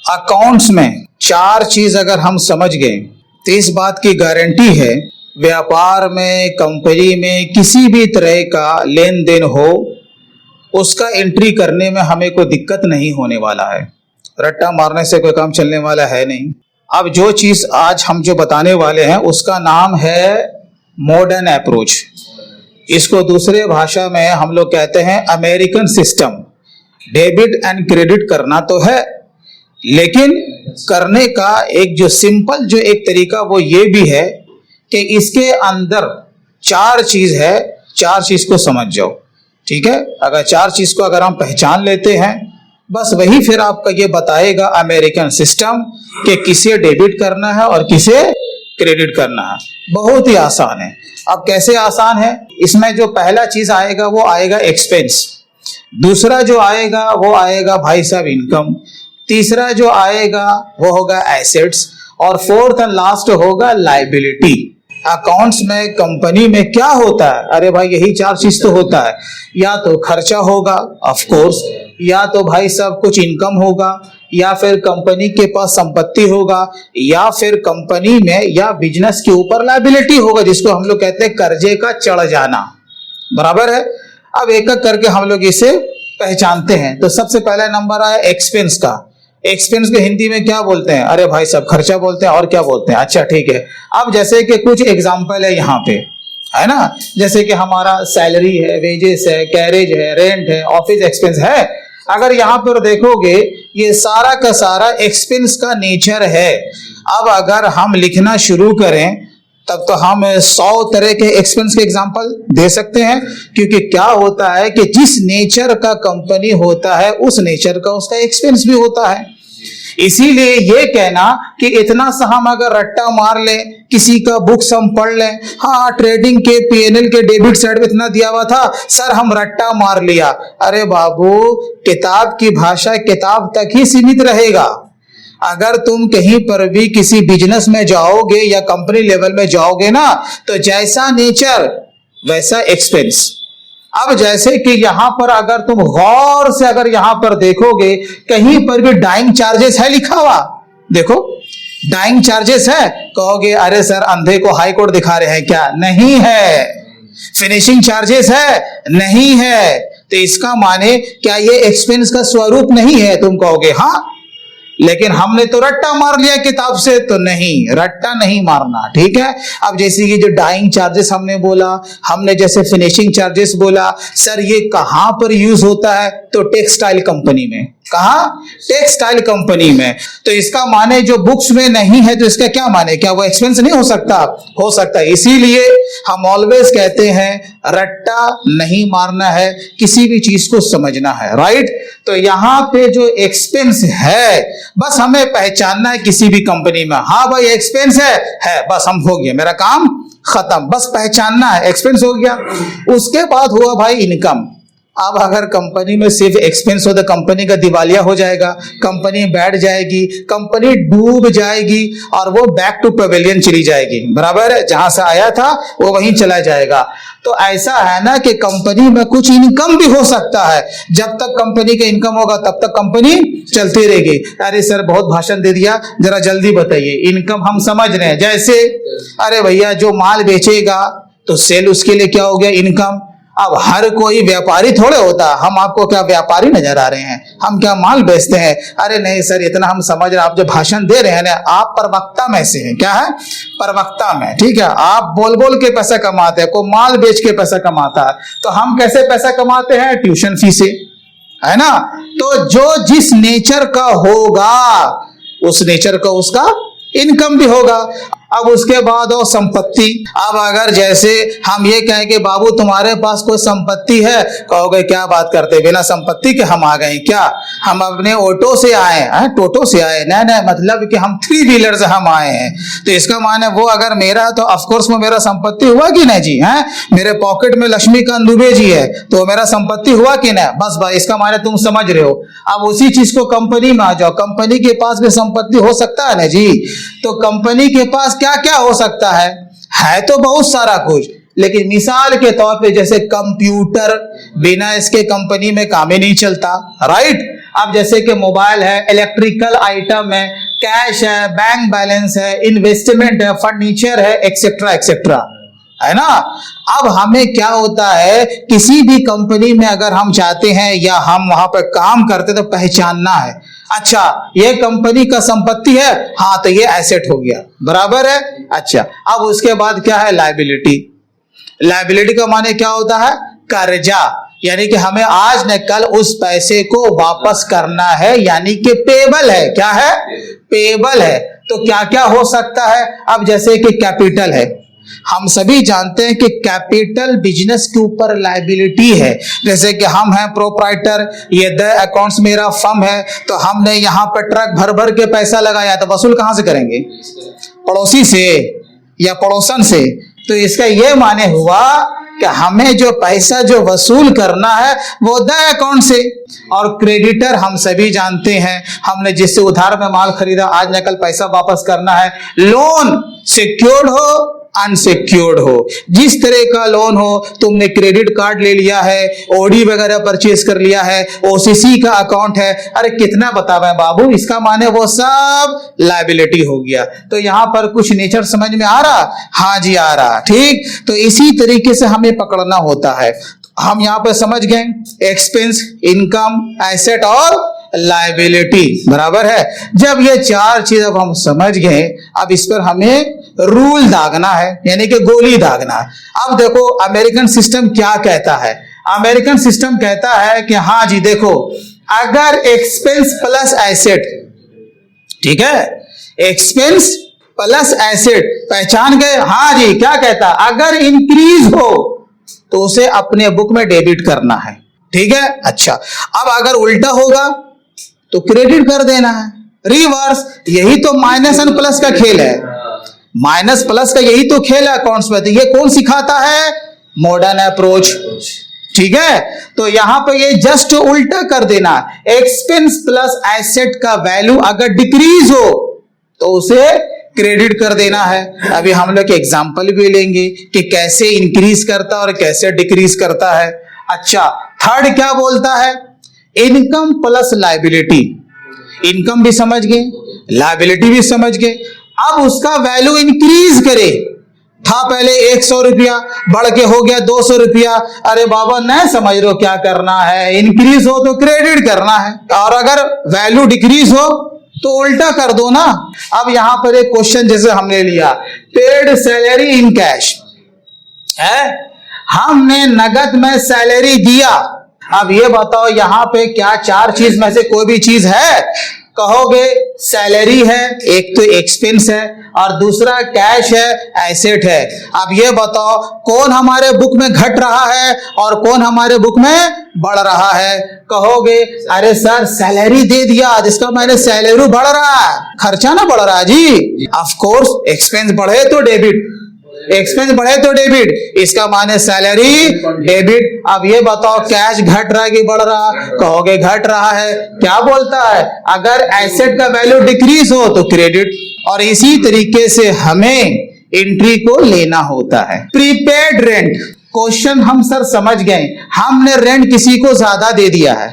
Accounts में चार चीज अगर हम समझ गए तो इस बात की गारंटी है व्यापार में, कंपनी में किसी भी तरह का लेन देन हो उसका एंट्री करने में हमें कोई दिक्कत नहीं होने वाला है। रट्टा मारने से कोई काम चलने वाला है नहीं। अब जो चीज आज हम जो बताने वाले हैं उसका नाम है मॉडर्न अप्रोच। इसको दूसरे भाषा में हम लोग कहते हैं American system. Debit and credit करना तो है, लेकिन करने का एक जो सिंपल जो एक तरीका वो ये भी है कि इसके अंदर चार चीज है, चार चीज को समझ जाओ। ठीक है, अगर चार चीज को अगर हम पहचान लेते हैं बस वही फिर आपका ये बताएगा अमेरिकन सिस्टम कि किसे डेबिट करना है और किसे क्रेडिट करना है। बहुत ही आसान है। अब कैसे आसान है, इसमें जो पहला चीज आएगा वो आएगा एक्सपेंस, दूसरा जो आएगा वो आएगा भाई साहब इनकम, तीसरा जो आएगा वो होगा एसेट्स और फोर्थ एंड लास्ट होगा लायबिलिटी। अकाउंट्स में, कंपनी में क्या होता है? अरे भाई यही चार चीज तो होता है। या तो खर्चा होगा ऑफ कोर्स, या तो भाई साहब कुछ इनकम होगा, या फिर कंपनी के पास संपत्ति होगा, या फिर कंपनी में या बिजनेस के ऊपर लायबिलिटी होगा जिसको हम लोग कहते हैं कर्जे का चढ़ जाना। बराबर है। अब एक एक करके हम लोग इसे पहचानते हैं। तो सबसे पहला नंबर आया एक्सपेंस का। एक्सपेंस को हिंदी में क्या बोलते हैं? अरे भाई साहब खर्चा बोलते हैं। और क्या बोलते हैं? अच्छा ठीक है। अब जैसे कि कुछ एग्जांपल है यहाँ पे, है ना, जैसे कि हमारा सैलरी है, वेजेस है, कैरेज है, रेंट है, ऑफिस एक्सपेंस है। अगर यहाँ पर देखोगे ये सारा का सारा एक्सपेंस का नेचर है। अब अगर हम लिखना शुरू करें तब तो हम 100 तरह के एक्सपेंस के एग्जांपल दे सकते हैं, क्योंकि क्या होता है कि जिस नेचर का कंपनी होता है उस नेचर का उसका एक्सपेंस भी होता है। इसीलिए ये कहना कि इतना सा हम अगर रट्टा मार लें, किसी का बुक्स हम पढ़ लें, हाँ ट्रेडिंग के पीएनएल के डेबिट साइड में इतना दिया हुआ था सर हम रट्टा मार लिया। अरे बाबू, किताब की भाषा किताब तक ही सीमित रहेगा। अगर तुम कहीं पर भी किसी बिजनेस में जाओगे या कंपनी लेवल में जाओगे ना, तो जैसा नेचर वैसा एक्सपेंस। अब जैसे कि यहां पर अगर तुम गौर से अगर यहां पर देखोगे कहीं पर भी डाइंग चार्जेस है लिखा हुआ, देखो डाइंग चार्जेस है। कहोगे अरे सर अंधे को हाई कोर्ट दिखा रहे हैं क्या? नहीं है। फिनिशिंग चार्जेस है? नहीं है। तो इसका माने क्या ये एक्सपेंस का स्वरूप नहीं है? तुम कहोगे हाँ, लेकिन हमने तो रट्टा मार लिया किताब से। तो नहीं, रट्टा नहीं मारना। ठीक है। अब जैसे कि जो डाइंग चार्जेस हमने बोला, हमने जैसे फिनिशिंग चार्जेस बोला, सर ये कहां पर यूज होता है? तो टेक्सटाइल कंपनी में। कहां? टेक्सटाइल कंपनी में। तो इसका माने जो बुक्स में नहीं है तो इसका क्या माने? क्या वो एक्सपेंस नहीं हो सकता? हो सकता है। इसीलिए हम ऑलवेज कहते हैं रट्टा नहीं मारना है, किसी भी चीज को समझना है। राइट। तो यहां पे जो एक्सपेंस है बस हमें पहचानना है किसी भी कंपनी में। हाँ भाई एक्सपेंस है, बस हम हो गया, मेरा काम खत्म, बस पहचानना है, एक्सपेंस हो गया। उसके बाद हुआ भाई इनकम। अब अगर कंपनी में सिर्फ एक्सपेंस हो तो कंपनी का दिवालिया हो जाएगा, कंपनी बैठ जाएगी, कंपनी डूब जाएगी और वो बैक टू पवेलियन चली जाएगी। बराबर है, जहां से आया था वो वहीं चला जाएगा। तो ऐसा है ना कि कंपनी में कुछ इनकम भी हो सकता है। जब तक कंपनी का इनकम होगा तब तक कंपनी चलती रहेगी। अरे सर बहुत भाषण दे दिया, जरा जल्दी बताइए। इनकम हम समझ रहे हैं, जैसे अरे भैया जो माल बेचेगा तो सेल उसके लिए क्या हो गया? इनकम। अब हर कोई व्यापारी थोड़े होता, हम आपको क्या व्यापारी नजर आ रहे हैं? हम क्या माल बेचते हैं? अरे नहीं सर इतना हम समझ रहे हैं, आप जो भाषण दे रहे हैं ना आप प्रवक्ता में से हैं। क्या है? प्रवक्ता में। ठीक है। आप बोल बोल के पैसा कमाते हैं, कोई माल बेच के पैसा कमाता है। तो हम कैसे पैसा कमाते हैं? ट्यूशन फी से, है ना। तो जो जिस नेचर का होगा उस नेचर का उसका इनकम भी होगा। अब उसके बाद हो संपत्ति। अब अगर जैसे हम ये कहें कि बाबू तुम्हारे पास कोई संपत्ति है, कहोगे क्या बात करते, बिना संपत्ति के हम आ गए क्या? हम अपने ऑटो से आए हैं, टोटो से आए? नहीं, मतलब कि हम 3 व्हीलर से हम आए हैं। तो इसका माने वो अगर मेरा तो ऑफकोर्स वो मेरा संपत्ति हुआ कि नहीं जी? है मेरे पॉकेट में लक्ष्मीकांत दुबे जी है तो मेरा संपत्ति हुआ कि नहीं? बस भाई इसका माने तुम समझ रहे हो। अब उसी चीज को कंपनी में आ जाओ, कंपनी के पास भी संपत्ति हो सकता है ना जी। तो कंपनी के पास क्या क्या हो सकता है तो बहुत सारा कुछ। लेकिन मिसाल के तौर पे जैसे कंप्यूटर, बिना इसके कंपनी में काम ही नहीं चलता, राइट। अब जैसे कि मोबाइल है, इलेक्ट्रिकल आइटम है, कैश है, बैंक बैलेंस है, इन्वेस्टमेंट है, फर्नीचर है, एक्सेट्रा एक्सेट्रा, है ना। अब हमें क्या होता है, किसी भी कंपनी में अगर हम जाते हैं या हम वहां पर काम करते तो पहचानना है, अच्छा ये कंपनी का संपत्ति है, हाँ तो ये एसेट हो गया, बराबर है। अच्छा अब उसके बाद क्या है, लायबिलिटी। लायबिलिटी का माने क्या होता है, कर्जा, यानी कि हमें आज न कल उस पैसे को वापस करना है, यानी कि पेबल है। क्या है, पेबल है। तो क्या क्या हो सकता है, अब जैसे कि कैपिटल है, हम सभी जानते हैं कि कैपिटल बिजनेस के ऊपर लायबिलिटी है। जैसे कि हम हैं प्रोप्राइटर, ये द अकाउंट्स मेरा फर्म है, तो हमने यहाँ पर ट्रक भर भर के पैसा लगाया, तो वसूल कहां से करेंगे, पड़ोसी से या पड़ोसन से। तो इसका ये माने हुआ कि हमें जो पैसा जो वसूल करना है वो द अकाउंट से। और क्रेडिटर हम सभी जानते हैं, हमने जिससे उधार में माल खरीदा, आज न कल पैसा वापस करना है। लोन सिक्योर्ड हो अनसिक्योर्ड हो, जिस तरह का लोन हो, तुमने क्रेडिट कार्ड ले लिया है, ओडी वगैरह परचेज कर लिया है, ओसीसी का अकाउंट है, अरे कितना बतावे बाबू, इसका माने वो सब लायबिलिटी हो गया। तो यहां पर कुछ नेचर समझ में आ रहा, हाँ जी आ रहा, ठीक। तो इसी तरीके से हमें पकड़ना होता है। हम यहां पर समझ गए एक्सपेंस, इनकम, एसेट और लायबिलिटी, बराबर है। जब ये चार चीज अब हम समझ गए, अब इस पर हमें रूल दागना है, यानी कि गोली दागना है। अब देखो अमेरिकन सिस्टम क्या कहता है, अमेरिकन सिस्टम कहता है कि हाँ जी देखो, अगर एक्सपेंस प्लस एसेट, ठीक है, एक्सपेंस प्लस एसेट पहचान गए, हाँ जी क्या कहता, अगर इंक्रीज हो तो उसे अपने बुक में डेबिट करना है, ठीक है। अच्छा अब अगर उल्टा होगा तो क्रेडिट कर देना है, रिवर्स। यही तो माइनस एंड प्लस का खेल है, माइनस प्लस का यही तो खेल है अकाउंट्स में। तो ये कौन सिखाता है, मॉडर्न अप्रोच, ठीक है। तो यहां पर ये जस्ट उल्टा कर देना, एक्सपेंस प्लस एसेट का वैल्यू अगर डिक्रीज हो तो उसे क्रेडिट कर देना है। अभी हम लोग एग्जांपल भी लेंगे कि कैसे इंक्रीज करता और कैसे डिक्रीज करता है। अच्छा थर्ड क्या बोलता है, इनकम प्लस लायबिलिटी। इनकम भी समझ गए, लायबिलिटी भी समझ गए। अब उसका वैल्यू इंक्रीज करे, था पहले 100 रुपया, बढ़ के हो गया 200 रुपया, अरे बाबा नहीं समझ रहे हो क्या करना है, इंक्रीज हो तो क्रेडिट करना है, और अगर वैल्यू डिक्रीज हो तो उल्टा कर दो ना। अब यहां पर एक क्वेश्चन जैसे हमने लिया, पेड सैलरी इन कैश है, हमने नगद में सैलरी दिया। अब ये बताओ यहां पे क्या चार चीज में से कोई भी चीज है, कहोगे सैलरी है, एक तो एक्सपेंस है, और दूसरा कैश है, एसेट है। अब ये बताओ कौन हमारे बुक में घट रहा है और कौन हमारे बुक में बढ़ रहा है। कहोगे अरे सर सैलरी दे दिया, जिसका मैंने सैलरी बढ़ रहा है, खर्चा ना बढ़ रहा जी। ऑफ कोर्स एक्सपेंस बढ़े तो डेबिट, एक्सपेंस बढ़े तो डेबिट, इसका माने सैलरी डेबिट। अब ये बताओ कैश घट रहा है कि बढ़ रहा, कहोगे घट रहा है। क्या बोलता है, अगर एसेट का वैल्यू डिक्रीज हो तो क्रेडिट। और इसी तरीके से हमें एंट्री को लेना होता है। प्रीपेड रेंट, क्वेश्चन हम सर समझ गए, हमने रेंट किसी को ज्यादा दे दिया है,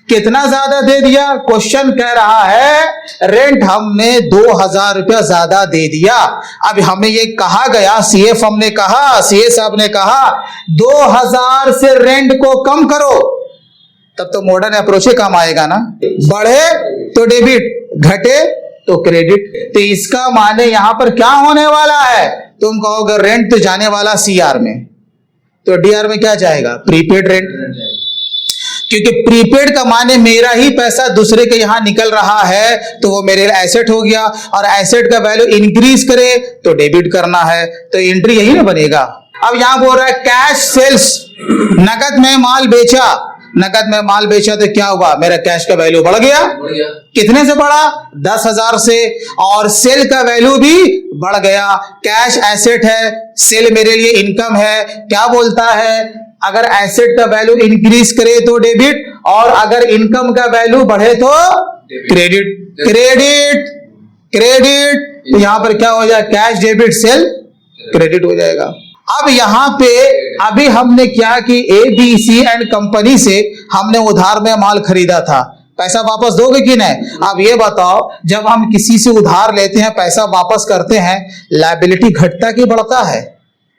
कितना ज्यादा दे दिया, क्वेश्चन कह रहा है रेंट हमने 2000 रुपया ज्यादा दे दिया। अब हमें ये कहा गया, सीएफ हमने कहा, सीए साहब ने कहा 2000 से रेंट को कम करो, तब तो मॉडर्न अप्रोच काम आएगा ना। बढ़े तो डेबिट, घटे तो क्रेडिट। तो इसका माने यहां पर क्या होने वाला है, तुम कहोगे रेंट तो जाने वाला सीआर में, तो डीआर में क्या जाएगा, प्रीपेड रेंट। क्योंकि प्रीपेड का माने मेरा ही पैसा दूसरे के यहां निकल रहा है, तो वो मेरे एसेट हो गया, और एसेट का वैल्यू इंक्रीज करे तो डेबिट करना है, तो एंट्री यही ना बनेगा। अब यहां बोल रहा है कैश सेल्स, नगद में माल बेचा, नगद में माल बेचा तो क्या हुआ, मेरा कैश का वैल्यू बढ़ गया, कितने से बढ़ा, 10,000 से, और सेल का वैल्यू भी बढ़ गया। कैश एसेट है, सेल मेरे लिए इनकम है। क्या बोलता है, अगर एसेट का वैल्यू इंक्रीज करे तो डेबिट, और अगर इनकम का वैल्यू बढ़े तो क्रेडिट। क्रेडिट क्रेडिट, तो यहां पर क्या हो जाए, कैश डेबिट सेल क्रेडिट हो जाएगा। अब यहाँ पे अभी हमने क्या कि ABC एंड कंपनी से हमने उधार में माल खरीदा था, पैसा वापस दोगे कि नहीं? अब ये बताओ, जब हम किसी से उधार लेते हैं, पैसा वापस करते हैं, लायबिलिटी घटता कि बढ़ता है?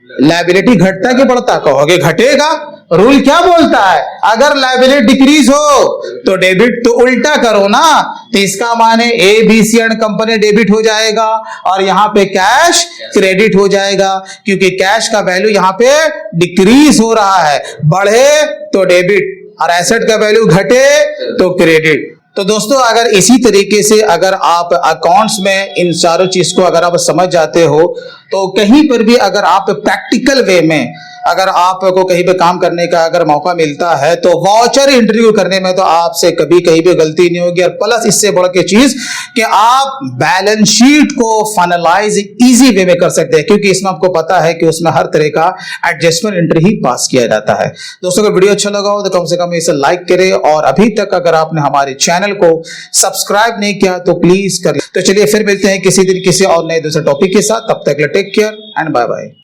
लायबिलिटी घटता कि बढ़ता? कहोगे घटेगा। रूल क्या बोलता है? अगर लायबिलिटी डिक्रीज हो तो डेबिट, तो उल्टा करो ना। तो इसका माने ABC एंड कंपनी डेबिट हो जाएगा और यहाँ पे कैश क्रेडिट हो जाएगा, क्योंकि कैश का वैल्यू यहाँ पे डिक्रीज हो रहा है। बढ़े तो डेबिट और एसेट का वैल्यू घटे तो क्रेडिट। तो दोस्तों, अगर इसी तरीके से अगर आप अकाउंट्स में इन चारों चीज को अगर आप समझ जाते हो, तो कहीं पर भी अगर आप प्रैक्टिकल वे में अगर आपको कहीं पे काम करने का अगर मौका मिलता है, तो वाउचर इंटरव्यू करने में तो आपसे कभी कहीं भी गलती नहीं होगी। और प्लस इससे बढ़ के चीज कि आप बैलेंस शीट को फाइनलाइज इजी वे में कर सकते हैं, क्योंकि इसमें आपको पता है कि उसमें हर तरह का एडजस्टमेंट एंट्री ही पास किया जाता है। दोस्तों, अगर वीडियो अच्छा लगा हो तो कम से कम इसे लाइक करें, और अभी तक अगर आपने हमारे चैनल को सब्सक्राइब नहीं किया तो प्लीज करें। तो चलिए फिर मिलते हैं किसी दिन किसी और नए दूसरे टॉपिक के साथ। तब तक take care and bye bye.